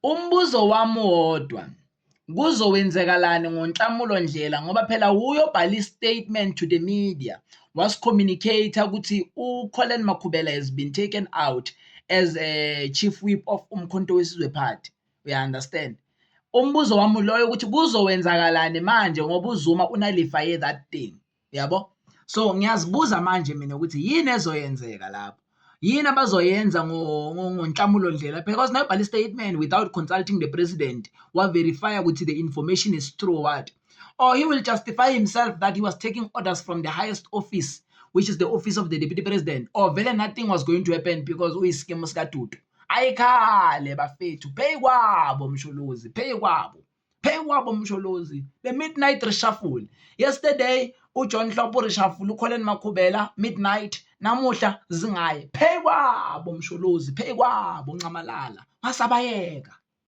Umbuzo wami wodwa, kuzowenzakalani ngoNhlamulo Ndlela ngoba phela uyobhala i-statement to the media was-communicate ukuthi uColin Makhubela has been taken out as a chief whip of Umkhonto weSizwe Party. Uya-understand? Umbuzo wami loyo ukuthi kuzowenzakalani manje ngoba uZuma unalifaye that thing. Yabo? So ngiyazibuza manje mina ukuthi yini ezoyenzeka lapho? Yini abazoyenza ngoNhlamulo Ndlela because nayibhala i-statement without consulting the president wa-verify ukuthi the information is true what, or he will justify himself that he was taking orders from the highest office, which is the office of the deputy president, or vele nothing was going to happen because uyiskemu sikaDudu. Ayikhale bafethu, pay kwabo Msholozi, pay kwabo Msholozi. The midnight reshuffle. Yesterday uJohn Hlophe reshuffle, uColin Makhubela midnight, namuhla zingaye. Pay kwabo Msholozi, pay kwabo Ncamalala. Masabayeka.